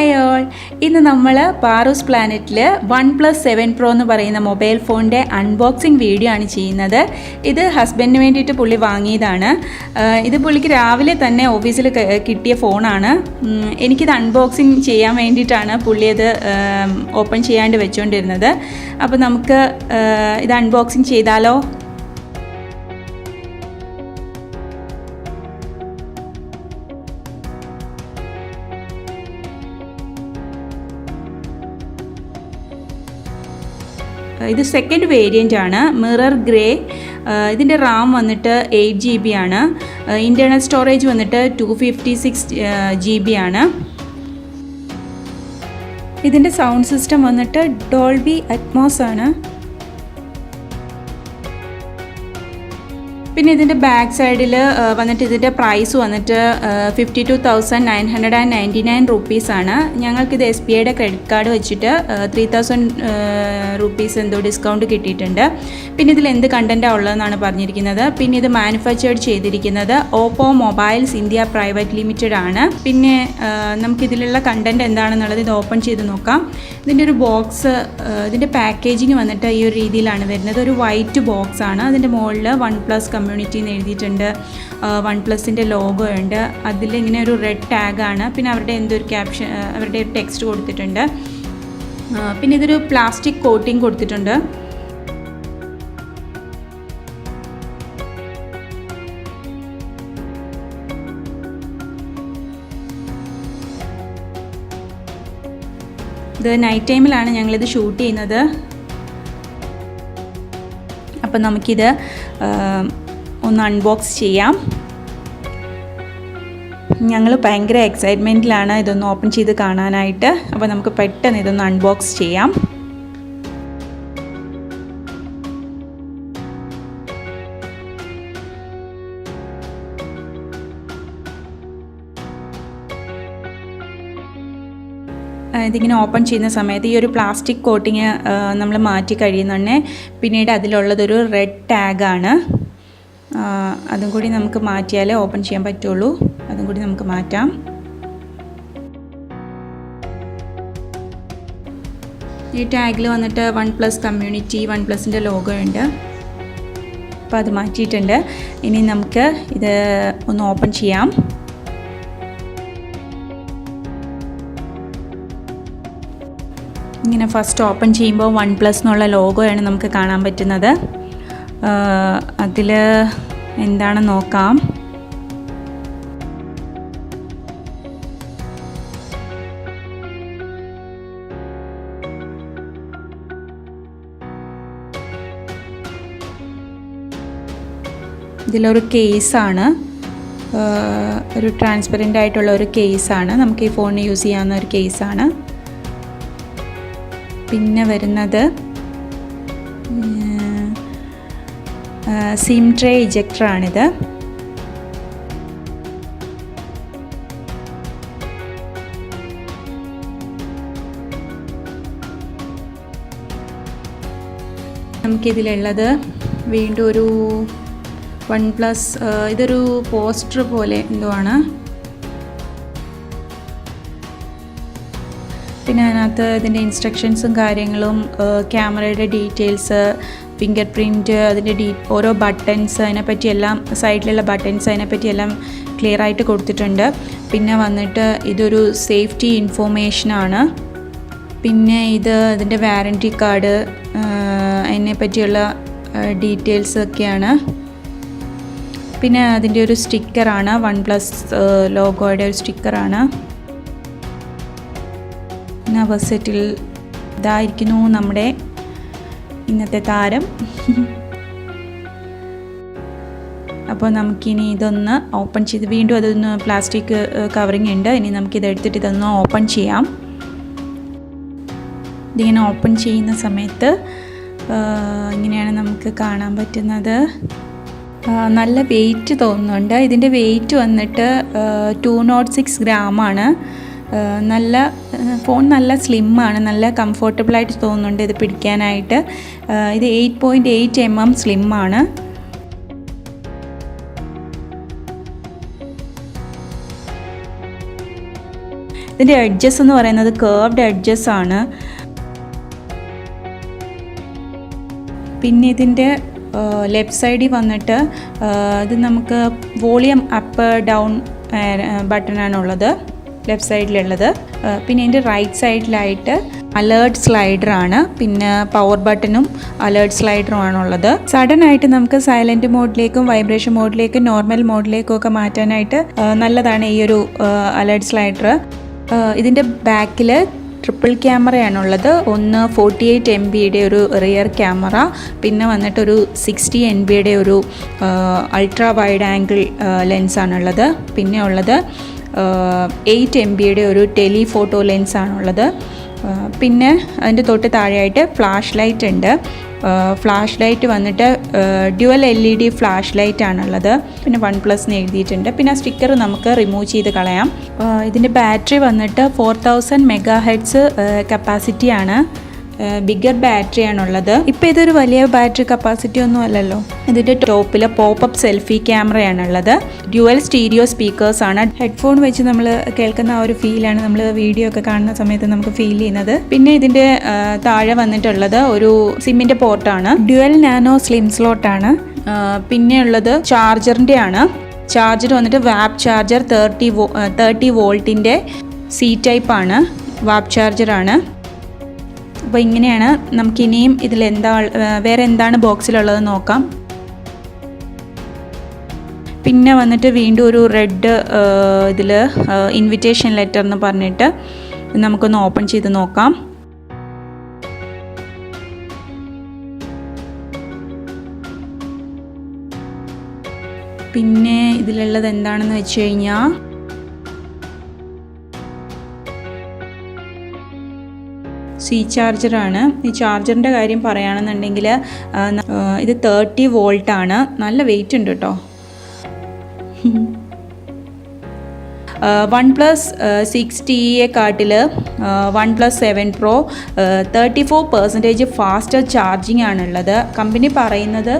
Hi all, ഇന്ന് നമ്മൾ പാറൂസ് പ്ലാനറ്റിൽ OnePlus 7 Pro എന്ന് പറയുന്ന മൊബൈൽ ഫോണിൻ്റെ അൺബോക്സിങ് വീഡിയോ ആണ് ചെയ്യുന്നത്. ഇത് ഹസ്ബൻഡിന് വേണ്ടിയിട്ട് പുള്ളി വാങ്ങിയതാണ്. ഇത് പുള്ളിക്ക് രാവിലെ തന്നെ ഓഫീസിൽ കിട്ടിയ ഫോണാണ്. എനിക്കിത് അൺബോക്സിങ് ചെയ്യാൻ വേണ്ടിയിട്ടാണ് പുള്ളി അത് ഓപ്പൺ ചെയ്യാണ്ട് വെച്ചുകൊണ്ടിരുന്നത്. അപ്പോൾ നമുക്ക് ഇത് അൺബോക്സിങ് ചെയ്താലോ? ഇത് സെക്കൻഡ് വേരിയൻ്റ് ആണ്, മിറർ ഗ്രേ. ഇതിൻ്റെ റാം വന്നിട്ട് 8 GB ആണ്. ഇൻറ്റേർണൽ സ്റ്റോറേജ് വന്നിട്ട് 256 GB ആണ്. ഇതിൻ്റെ സൗണ്ട് സിസ്റ്റം വന്നിട്ട് ഡോൾബി അറ്റ്മോസ് ആണ്. പിന്നെ ഇതിൻ്റെ ബാക്ക് സൈഡിൽ വന്നിട്ട് ഇതിൻ്റെ പ്രൈസ് വന്നിട്ട് 52,999 റുപ്പീസാണ്. ഞങ്ങൾക്കിത് SBIയുടെ ക്രെഡിറ്റ് കാർഡ് വെച്ചിട്ട് 3,000 റുപ്പീസ് എന്തോ ഡിസ്കൗണ്ട് കിട്ടിയിട്ടുണ്ട്. പിന്നെ ഇതിൽ എന്ത് കണ്ടൻറ്റാണ് ഉള്ളതെന്നാണ് പറഞ്ഞിരിക്കുന്നത്. പിന്നെ ഇത് മാനുഫാക്ചേർഡ് ചെയ്തിരിക്കുന്നത് Oppo mobiles India private limited ആണ്. പിന്നെ നമുക്കിതിലുള്ള കണ്ടൻറ്റ് എന്താണെന്നുള്ളത് ഇത് ഓപ്പൺ ചെയ്ത് നോക്കാം. ഇതിൻ്റെ ഒരു ബോക്സ്, ഇതിൻ്റെ പാക്കേജിങ് വന്നിട്ട് ഈ ഒരു രീതിയിലാണ് വരുന്നത്. ഒരു വൈറ്റ് ബോക്സ് ആണ്. അതിൻ്റെ മുകളിൽ OnePlus കമ്മ്യൂണിറ്റി എന്ന് എഴുതിയിട്ടുണ്ട്. OnePlusൻ്റെ ലോഗോ ഉണ്ട്. അതിലിങ്ങനെ ഒരു റെഡ് ടാഗാണ്. പിന്നെ അവരുടെ എന്തൊരു ക്യാപ്ഷൻ, അവരുടെ ഒരു ടെക്സ്റ്റ് കൊടുത്തിട്ടുണ്ട്. പിന്നെ ഇതൊരു പ്ലാസ്റ്റിക് കോട്ടിങ് കൊടുത്തിട്ടുണ്ട്. ഇത് നൈറ്റ് ടൈമിലാണ് ഞങ്ങളിത് ഷൂട്ട് ചെയ്യുന്നത്. അപ്പം നമുക്കിത് ഒന്ന് അൺബോക്സ് ചെയ്യാം. ഞങ്ങൾ ഭയങ്കര എക്സൈറ്റ്മെൻറ്റിലാണ് ഇതൊന്ന് ഓപ്പൺ ചെയ്ത് കാണാനായിട്ട്. അപ്പോൾ നമുക്ക് പെട്ടെന്ന് ഇതൊന്ന് അൺബോക്സ് ചെയ്യാം. ഇതിങ്ങനെ ഓപ്പൺ ചെയ്യുന്ന സമയത്ത് ഈ ഒരു പ്ലാസ്റ്റിക് കോട്ടിങ് നമ്മൾ മാറ്റി കഴിയുന്നുണ്ടേ. പിന്നീട് അതിലുള്ളതൊരു റെഡ് ടാഗാണ്. അതും കൂടി നമുക്ക് മാറ്റിയാലേ ഓപ്പൺ ചെയ്യാൻ പറ്റുള്ളൂ. അതും കൂടി നമുക്ക് മാറ്റാം. ഈ ടാഗിൽ വന്നിട്ട് OnePlus കമ്മ്യൂണിറ്റി, OnePlusൻ്റെ ലോഗോ ഉണ്ട്. അപ്പോൾ അത് മാറ്റിയിട്ടുണ്ട്. ഇനി നമുക്ക് ഇത് ഒന്ന് ഓപ്പൺ ചെയ്യാം. ഇങ്ങനെ ഫസ്റ്റ് ഓപ്പൺ ചെയ്യുമ്പോൾ OnePlus എന്നുള്ള ലോഗോയാണ് നമുക്ക് കാണാൻ പറ്റുന്നത്. അതിൽ എന്താണെന്ന് നോക്കാം. ഇതിലൊരു കേസാണ്, ഒരു ട്രാൻസ്പെറൻ്റ് ആയിട്ടുള്ള ഒരു കേസാണ്. നമുക്ക് ഈ ഫോണിന് യൂസ് ചെയ്യാവുന്ന ഒരു കേസാണ്. പിന്നെ വരുന്നത് സിം ട്രേ ഇജക്ടറാണിത്. നമുക്കിതിലുള്ളത് വീണ്ടും ഒരു OnePlus, ഇതൊരു പോസ്റ്റർ പോലെ എന്തോ ആണ്. പിന്നെ അതിനകത്ത് ഇതിൻ്റെ ഇൻസ്ട്രക്ഷൻസും കാര്യങ്ങളും, ക്യാമറയുടെ ഡീറ്റെയിൽസ്, ഫിംഗർ പ്രിൻറ്റ്, അതിൻ്റെ ഓരോ ബട്ടൺസ്, അതിനെപ്പറ്റിയെല്ലാം, സൈഡിലുള്ള ബട്ടൺസ്, അതിനെപ്പറ്റിയെല്ലാം ക്ലിയർ ആയിട്ട് കൊടുത്തിട്ടുണ്ട്. പിന്നെ വന്നിട്ട് ഇതൊരു സേഫ്റ്റി ഇൻഫോർമേഷനാണ്. പിന്നെ ഇതിൻ്റെ വാറൻറ്റി കാർഡ്, അതിനെപ്പറ്റിയുള്ള ഡീറ്റെയിൽസ് ഒക്കെയാണ്. പിന്നെ അതിൻ്റെ ഒരു സ്റ്റിക്കറാണ്, OnePlus ലോഗോയുടെ ഒരു സ്റ്റിക്കറാണ്. നവസെറ്റിൽ ഇതായിരിക്കുന്നു നമ്മുടെ ഇന്നത്തെ താരം. അപ്പോൾ നമുക്കിനി ഇതൊന്ന് ഓപ്പൺ ചെയ്ത്, വീണ്ടും അതൊന്ന് പ്ലാസ്റ്റിക് കവറിങ് ഉണ്ട്. ഇനി നമുക്കിത് എടുത്തിട്ട് ഇതൊന്ന് ഓപ്പൺ ചെയ്യാം. ഇതിങ്ങനെ ഓപ്പൺ ചെയ്യുന്ന സമയത്ത് ഇങ്ങനെയാണ് നമുക്ക് കാണാൻ പറ്റുന്നത്. നല്ല വെയിറ്റ് തോന്നുന്നുണ്ട്. ഇതിൻ്റെ വെയിറ്റ് വന്നിട്ട് 206 ഗ്രാമാണ്. നല്ല ഫോൺ നല്ല സ്ലിമ്മാണ്, നല്ല കംഫർട്ടബിളായിട്ട് തോന്നുന്നുണ്ട് ഇത് പിടിക്കാനായിട്ട്. ഇത് 8.8 mm സ്ലിമ്മാണ്. ഇതിൻ്റെ എഡ്ജസ് എന്ന് പറയുന്നത് കേർവ്ഡ് എഡ്ജസ് ആണ്. പിന്നെ ഇതിൻ്റെ ലെഫ്റ്റ് സൈഡിൽ വന്നിട്ട് ഇത് നമുക്ക് വോളിയം അപ്പ് ഡൗൺ ബട്ടണാണുള്ളത് ലെഫ്റ്റ് സൈഡിലുള്ളത്. പിന്നെ ഇതിൻ്റെ റൈറ്റ് സൈഡിലായിട്ട് അലേർട്ട് സ്ലൈഡറാണ്, പിന്നെ പവർ ബട്ടണും അലേർട്ട് സ്ലൈഡറും ആണുള്ളത്. സഡനായിട്ട് നമുക്ക് സൈലൻറ്റ് മോഡിലേക്കും വൈബ്രേഷൻ മോഡിലേക്കും നോർമൽ മോഡിലേക്കും ഒക്കെ മാറ്റാനായിട്ട് നല്ലതാണ് ഈ ഒരു അലേർട്ട് സ്ലൈഡർ. ഇതിൻ്റെ ബാക്കിൽ ട്രിപ്പിൾ ക്യാമറയാണുള്ളത്. ഒന്ന് 48 MB ഒരു റിയർ ക്യാമറ, പിന്നെ വന്നിട്ടൊരു 60 MB ഒരു അൾട്രാ വൈഡ് ആംഗിൾ ലെൻസാണുള്ളത്. പിന്നെ ഉള്ളത് 8 MB ഒരു ടെലിഫോട്ടോ ലെൻസാണുള്ളത്. പിന്നെ അതിൻ്റെ തൊട്ട് താഴെയായിട്ട് ഫ്ലാഷ് ലൈറ്റ് ഉണ്ട്. ഫ്ലാഷ് ലൈറ്റ് വന്നിട്ട് ഡ്യുവൽ LED ഫ്ലാഷ് ലൈറ്റ് ആണുള്ളത്. പിന്നെ OnePlus എന്ന് എഴുതിയിട്ടുണ്ട്. പിന്നെ ആ സ്റ്റിക്കർ നമുക്ക് റിമൂവ് ചെയ്ത് കളയാം. ഇതിൻ്റെ ബാറ്ററി വന്നിട്ട് 4000 MHz കപ്പാസിറ്റിയാണ്. ബിഗർ ബാറ്ററി ആണുള്ളത്. ഇപ്പോൾ ഇതൊരു വലിയ ബാറ്ററി കപ്പാസിറ്റി ഒന്നും അല്ലല്ലോ. ഇതിൻ്റെ ടോപ്പിൽ പോപ്പപ്പ് സെൽഫി ക്യാമറയാണുള്ളത്. ഡ്യുവൽ സ്റ്റീരിയോ സ്പീക്കേഴ്സാണ്. ഹെഡ്ഫോൺ വെച്ച് നമ്മൾ കേൾക്കുന്ന ആ ഒരു ഫീലാണ് നമ്മൾ വീഡിയോ ഒക്കെ കാണുന്ന സമയത്ത് നമുക്ക് ഫീൽ ചെയ്യുന്നത്. പിന്നെ ഇതിൻ്റെ താഴെ വന്നിട്ടുള്ളത് ഒരു സിമ്മിൻ്റെ പോർട്ടാണ്. ഡ്യുവൽ നാനോ സ്ലിം സ്ലോട്ടാണ്. പിന്നെ ഉള്ളത് ചാർജറിൻ്റെ ആണ്. ചാർജർ വന്നിട്ട് വാപ്പ് ചാർജർ 30 വോൾട്ടിൻ്റെ C ടൈപ്പാണ്. വാപ്പ് ചാർജറാണ്. അപ്പോൾ ഇങ്ങനെയാണ്. നമുക്കിനിയും വേറെ എന്താണ് ബോക്സിലുള്ളത് നോക്കാം. പിന്നെ വന്നിട്ട് വീണ്ടും ഒരു റെഡ് ഇതിൽ ഇൻവിറ്റേഷൻ ലെറ്റർ എന്ന് പറഞ്ഞിട്ട് നമുക്കൊന്ന് ഓപ്പൺ ചെയ്ത് നോക്കാം. പിന്നെ ഇതിലുള്ളത് എന്താണെന്ന് വെച്ച് കഴിഞ്ഞാൽ C ചാർജറാണ്. ഈ ചാർജറിൻ്റെ കാര്യം പറയുകയാണെന്നുണ്ടെങ്കിൽ ഇത് 30 വോൾട്ടാണ്. നല്ല വെയിറ്റ് ഉണ്ട് കേട്ടോ. OnePlus 6Tയെക്കാട്ടിൽ OnePlus 7 Pro 34% ഫാസ്റ്റർ ചാർജിങ് ആണുള്ളത്. കമ്പനി പറയുന്നത്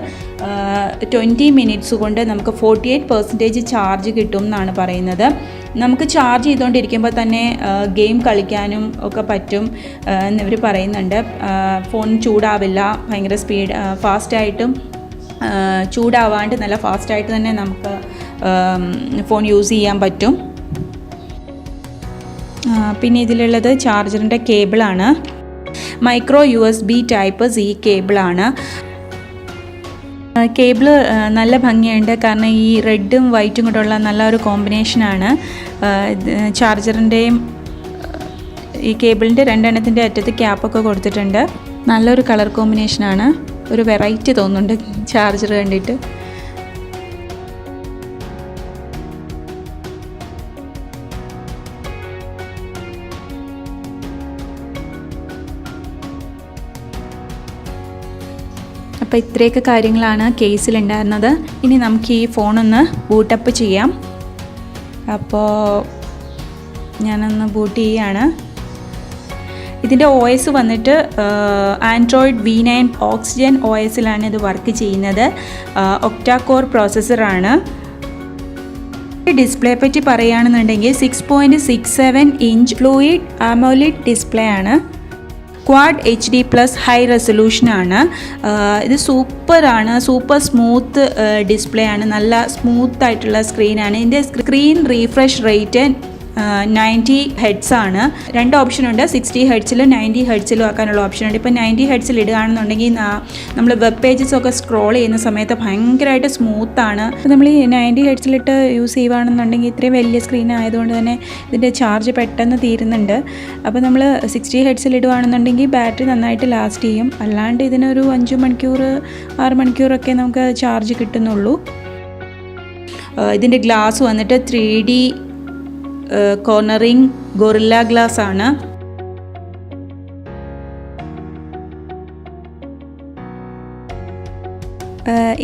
20 മിനിറ്റ്സ് കൊണ്ട് നമുക്ക് 48% ചാർജ് കിട്ടും എന്നാണ് പറയുന്നത്. നമുക്ക് ചാർജ് ചെയ്തുകൊണ്ടിരിക്കുമ്പോൾ തന്നെ ഗെയിം കളിക്കാനും ഒക്കെ പറ്റും എന്നിവർ പറയുന്നുണ്ട്. ഫോൺ ചൂടാവില്ല, ഭയങ്കര ഫാസ്റ്റായിട്ടും ചൂടാവാണ്ട് നല്ല ഫാസ്റ്റായിട്ട് തന്നെ നമുക്ക് ഫോൺ യൂസ് ചെയ്യാൻ പറ്റും. പിന്നെ ഇതിലുള്ളത് ചാർജറിൻ്റെ കേബിളാണ്. മൈക്രോ USB ടൈപ്പ് C കേബിളാണ്. കേബിള് നല്ല ഭംഗിയുണ്ട്, കാരണം ഈ റെഡും വൈറ്റും കൂടെയുള്ള നല്ലൊരു കോമ്പിനേഷനാണ്. ചാർജറിൻ്റെയും ഈ കേബിളിൻ്റെ രണ്ടെണ്ണത്തിൻ്റെ അറ്റത്ത് ക്യാപ്പൊക്കെ കൊടുത്തിട്ടുണ്ട്. നല്ലൊരു കളർ കോമ്പിനേഷനാണ്. ഒരു വെറൈറ്റി തോന്നുന്നുണ്ട് ചാർജർ കണ്ടിട്ട്. അപ്പോൾ ഇത്രയൊക്കെ കാര്യങ്ങളാണ് കേസിലുണ്ടായിരുന്നത്. ഇനി നമുക്ക് ഈ ഫോണൊന്ന് ബൂട്ടപ്പ് ചെയ്യാം. അപ്പോൾ ഞാനൊന്ന് ബൂട്ട് ചെയ്യുകയാണ്. ഇതിൻ്റെ OS വന്നിട്ട് ആൻഡ്രോയിഡ് V9 ഓക്സിജൻ OSലാണ് ഇത് വർക്ക് ചെയ്യുന്നത്. Octa core പ്രോസസ്സറാണ്. ഡിസ്പ്ലേ പറ്റി പറയുകയാണെന്നുണ്ടെങ്കിൽ 6.67 ഇഞ്ച് ഫ്ലൂയിഡ് AMOLED ഡിസ്പ്ലേ ആണ്. ക്വാഡ് HD+ ഹൈ റെസൊല്യൂഷനാണ്. ഇത് സൂപ്പർ സ്മൂത്ത് ഡിസ്പ്ലേ ആണ്. നല്ല സ്മൂത്തായിട്ടുള്ള സ്ക്രീനാണ്. ഇതിൻ്റെ സ്ക്രീൻ റീഫ്രഷ് റേറ്റ് 90 Hz ആണ്. രണ്ട് ഓപ്ഷനുണ്ട്, 60 Hz 90 Hz ആക്കാനുള്ള ഓപ്ഷനുണ്ട്. ഇപ്പോൾ 90 Hz ഇടുകയാണെന്നുണ്ടെങ്കിൽ നമ്മൾ വെബ് പേജസൊക്കെ സ്ക്രോൾ ചെയ്യുന്ന സമയത്ത് ഭയങ്കരമായിട്ട് സ്മൂത്താണ്. നമ്മൾ ഈ 90 Hz യൂസ് ചെയ്യുകയാണെന്നുണ്ടെങ്കിൽ ഇത്രയും വലിയ സ്ക്രീൻ ആയതുകൊണ്ട് തന്നെ ഇതിൻ്റെ ചാർജ് പെട്ടെന്ന് തീരുന്നുണ്ട്. അപ്പോൾ നമ്മൾ 60 Hz ഇടുകയാണെന്നുണ്ടെങ്കിൽ ബാറ്ററി നന്നായിട്ട് ലാസ്റ്റ് ചെയ്യും. അല്ലാണ്ട് ഇതിനൊരു 5 മണിക്കൂർ 6 മണിക്കൂറൊക്കെ നമുക്ക് ചാർജ് കിട്ടുന്നുള്ളൂ. ഇതിൻ്റെ ഗ്ലാസ് വന്നിട്ട് 3D കോർണറിങ് ഗൊറില്ല ഗ്ലാസ് ആണ്.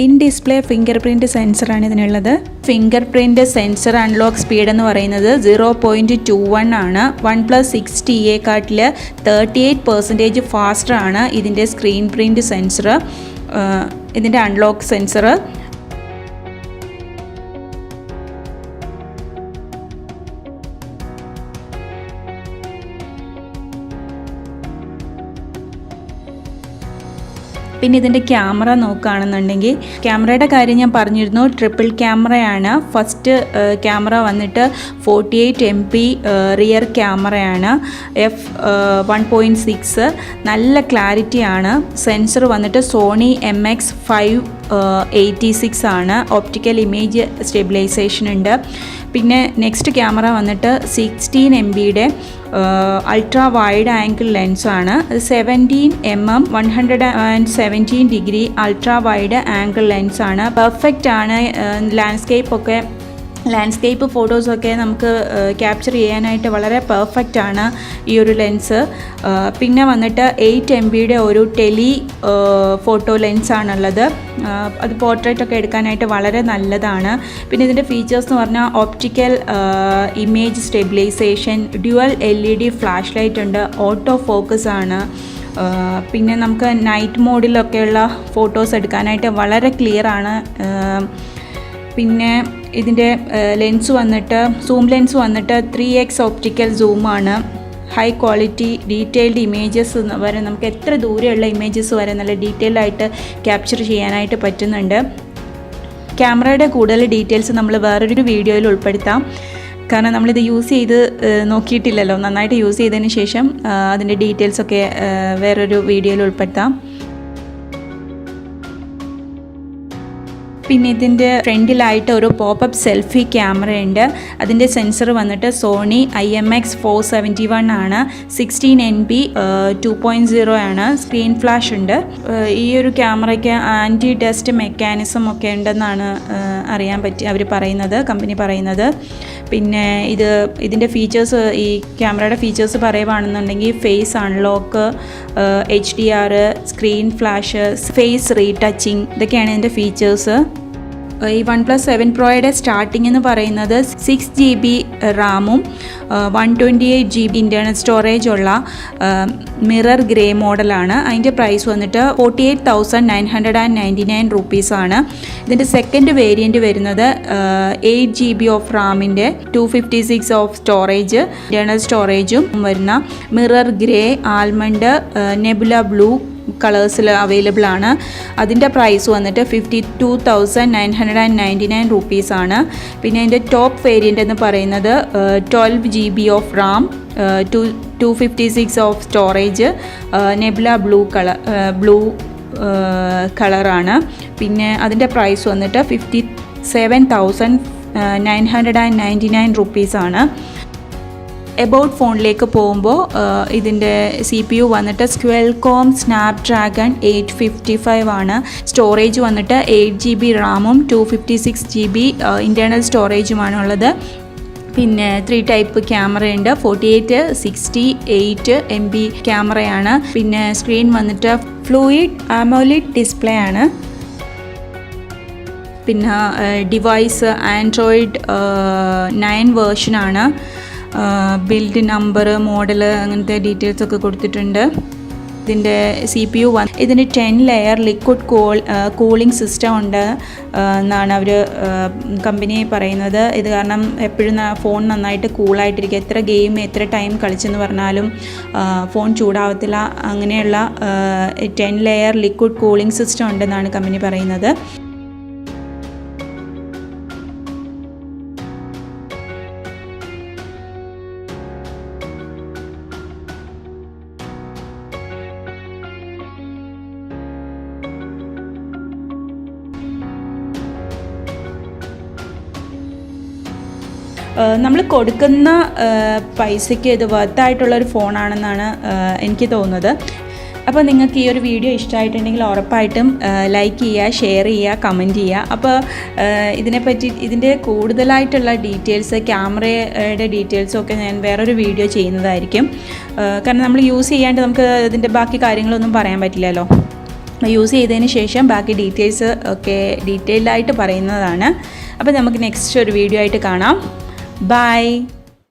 ഇൻ ഡിസ്പ്ലേ ഫിംഗർ പ്രിൻറ്റ് സെൻസറാണ് ഇതിനുള്ളത്. Fingerprint sensor unlock speed എന്ന് പറയുന്നത് 0.21 ആണ്. OnePlus 6Tയെക്കാട്ടിൽ 38% ഫാസ്റ്ററാണ് ഇതിൻ്റെ സ്ക്രീൻ പ്രിൻറ്റ് സെൻസർ. ഇതിൻ്റെ അൺലോക്ക് സെൻസർ പിന്നെ ഇതിൻ്റെ ക്യാമറ നോക്കുകയാണെന്നുണ്ടെങ്കിൽ ക്യാമറയുടെ കാര്യം ഞാൻ പറഞ്ഞിരുന്നു, ട്രിപ്പിൾ ക്യാമറയാണ്. ഫസ്റ്റ് ക്യാമറ വന്നിട്ട് 48 MP റിയർ ക്യാമറയാണ്, f1.6, നല്ല ക്ലാരിറ്റിയാണ്. സെൻസർ വന്നിട്ട് സോണി MX586 ആണ്. ഒപ്റ്റിക്കൽ ഇമേജ് സ്റ്റെബിലൈസേഷൻ ഉണ്ട്. പിന്നെ നെക്സ്റ്റ് ക്യാമറ വന്നിട്ട് 16 MBയുടെ അൾട്രാ വൈഡ് ആംഗിൾ ലെൻസാണ്. 17 mm 117 degree ultra wide angle ലെൻസാണ്. പെർഫെക്റ്റ് ആണ്. ലാൻഡ്സ്കേപ്പ് ഫോട്ടോസൊക്കെ നമുക്ക് ക്യാപ്ചർ ചെയ്യാനായിട്ട് വളരെ പെർഫെക്റ്റ് ആണ് ഈ ഒരു ലെൻസ്. പിന്നെ വന്നിട്ട് 8 MBയുടെ ഒരു ഫോട്ടോ ലെൻസാണുള്ളത്. അത് പോർട്രേറ്റൊക്കെ എടുക്കാനായിട്ട് വളരെ നല്ലതാണ്. പിന്നെ ഇതിൻ്റെ ഫീച്ചേഴ്സ് എന്ന് പറഞ്ഞാൽ optical image stabilisation, dual LED flash light ഉണ്ട്, ഓട്ടോ ഫോക്കസ് ആണ്. പിന്നെ നമുക്ക് നൈറ്റ് മോഡിലൊക്കെയുള്ള ഫോട്ടോസ് എടുക്കാനായിട്ട് വളരെ ക്ലിയർ ആണ്. പിന്നെ ഇതിൻ്റെ ലെൻസ് വന്നിട്ട് സൂം ലെൻസ് വന്നിട്ട് 3x ഒപ്റ്റിക്കൽ സൂമാണ്. ഹൈ ക്വാളിറ്റി ഡീറ്റെയിൽഡ് ഇമേജസ് വരെ നമുക്ക് എത്ര ദൂരെയുള്ള ഇമേജസ് വരെ നല്ല ഡീറ്റെയിൽഡ് ആയിട്ട് ക്യാപ്ചർ ചെയ്യാനായിട്ട് പറ്റുന്നുണ്ട്. ക്യാമറയുടെ കൂടുതൽ ഡീറ്റെയിൽസ് നമ്മൾ വേറൊരു വീഡിയോയിൽ ഉൾപ്പെടുത്താം. കാരണം നമ്മളിത് യൂസ് ചെയ്ത് നോക്കിയിട്ടില്ലല്ലോ. നന്നായിട്ട് യൂസ് ചെയ്തതിന് ശേഷം അതിൻ്റെ ഡീറ്റെയിൽസൊക്കെ വേറൊരു വീഡിയോയിൽ ഉൾപ്പെടുത്താം. പിന്നെ ഇതിൻ്റെ ഫ്രണ്ടിലായിട്ട് ഒരു പോപ്പപ്പ് സെൽഫി ക്യാമറയുണ്ട്. അതിൻ്റെ സെൻസർ വന്നിട്ട് സോണി IMX471 ആണ്. 16 NB 2.0 ആണ്. സ്ക്രീൻ ഫ്ലാഷ് ഉണ്ട്. ഈ ഒരു ക്യാമറയ്ക്ക് ആൻറ്റി ഡസ്റ്റ് മെക്കാനിസം ഒക്കെ ഉണ്ടെന്നാണ് അവർ പറയുന്നത്, കമ്പനി പറയുന്നത്. പിന്നെ ഇതിൻ്റെ ഫീച്ചേഴ്സ്, ഈ ക്യാമറയുടെ ഫീച്ചേഴ്സ് പറയുകയാണെന്നുണ്ടെങ്കിൽ face unlock, HDR, screen flash, face retouching, ഇതൊക്കെയാണ് ഇതിൻ്റെ ഫീച്ചേഴ്സ്. ഈ OnePlus 7 Proയുടെ സ്റ്റാർട്ടിംഗ് എന്ന് പറയുന്നത് 6 GB റാമും 128 GB ഇൻറ്റേർണൽ സ്റ്റോറേജ് ഉള്ള മിറർ ഗ്രേ മോഡലാണ്. അതിൻ്റെ പ്രൈസ് വന്നിട്ട് 48,999 റുപ്പീസാണ്. ഇതിൻ്റെ സെക്കൻഡ് വേരിയൻറ്റ് വരുന്നത് 8 GB ഓഫ് റാമിൻ്റെ 256 ഓഫ് സ്റ്റോറേജ് ഇൻറ്റേർണൽ സ്റ്റോറേജും വരുന്ന mirror grey, almond, nebula blue കളേഴ്സിൽ അവൈലബിൾ ആണ്. അതിൻ്റെ പ്രൈസ് വന്നിട്ട് 52,999 റുപ്പീസാണ്. പിന്നെ അതിൻ്റെ ടോപ്പ് വേരിയൻ്റ് എന്ന് പറയുന്നത് 12 GB of Ram, 256 of storage, nebula blue കളറാണ്. പിന്നെ അതിൻ്റെ പ്രൈസ് വന്നിട്ട് 57,999 റുപ്പീസാണ്. എബൌട്ട് ഫോണിലേക്ക് പോകുമ്പോൾ ഇതിൻ്റെ CPU വന്നിട്ട് ക്വാൽകോം സ്നാപ്ഡ്രാഗൺ 855 ആണ്. സ്റ്റോറേജ് വന്നിട്ട് 8 GB റാമും 256 GB ഇൻറ്റേർണൽ സ്റ്റോറേജുമാണുള്ളത്. പിന്നെ 3 ടൈപ്പ് ക്യാമറയുണ്ട്. 48, 60, 8 MB ക്യാമറയാണ്. പിന്നെ സ്ക്രീൻ വന്നിട്ട് ഫ്ലൂയിഡ് AMOLED ഡിസ്പ്ലേ ആണ്. പിന്നെ ഡിവൈസ് ആൻഡ്രോയിഡ് 9 വേർഷനാണ്. ബിൽഡ് നമ്പർ, മോഡൽ, അങ്ങനത്തെ ഡീറ്റെയിൽസൊക്കെ കൊടുത്തിട്ടുണ്ട്. ഇതിൻ്റെ CPU ഇതിന് 10 ലെയർ ലിക്വിഡ് കൂളിംഗ് സിസ്റ്റം ഉണ്ട് എന്നാണ് കമ്പനി പറയുന്നത്. ഇത് കാരണം എപ്പോഴും ഫോൺ നന്നായിട്ട് കൂളായിട്ടിരിക്കും. എത്ര ഗെയിം എത്ര ടൈം കളിച്ചെന്ന് പറഞ്ഞാലും ഫോൺ ചൂടാവത്തില്ല. അങ്ങനെയുള്ള 10 ലെയർ ലിക്വിഡ് കൂളിംഗ് സിസ്റ്റം ഉണ്ടെന്നാണ് കമ്പനി പറയുന്നത്. നമ്മൾ കൊടുക്കുന്ന പൈസയ്ക്ക് ഇത് വർത്തായിട്ടുള്ളൊരു ഫോണാണെന്നാണ് എനിക്ക് തോന്നുന്നത്. അപ്പോൾ നിങ്ങൾക്ക് ഈ ഒരു വീഡിയോ ഇഷ്ടമായിട്ടുണ്ടെങ്കിൽ ഉറപ്പായിട്ടും ലൈക്ക് ചെയ്യുക, ഷെയർ ചെയ്യുക, കമൻറ്റ് ചെയ്യുക. അപ്പോൾ ഇതിൻ്റെ കൂടുതലായിട്ടുള്ള ഡീറ്റെയിൽസ്, ക്യാമറയുടെ ഡീറ്റെയിൽസൊക്കെ ഞാൻ വേറൊരു വീഡിയോ ചെയ്യുന്നതായിരിക്കും. കാരണം നമ്മൾ യൂസ് ചെയ്യാണ്ട് നമുക്ക് ഇതിൻ്റെ ബാക്കി കാര്യങ്ങളൊന്നും പറയാൻ പറ്റില്ലല്ലോ. യൂസ് ചെയ്തതിന് ശേഷം ബാക്കി ഡീറ്റെയിൽസ് ഒക്കെ ഡീറ്റെയിൽഡായിട്ട് പറയുന്നതാണ്. അപ്പോൾ നമുക്ക് നെക്സ്റ്റ് ഒരു വീഡിയോ ആയിട്ട് കാണാം. Bye.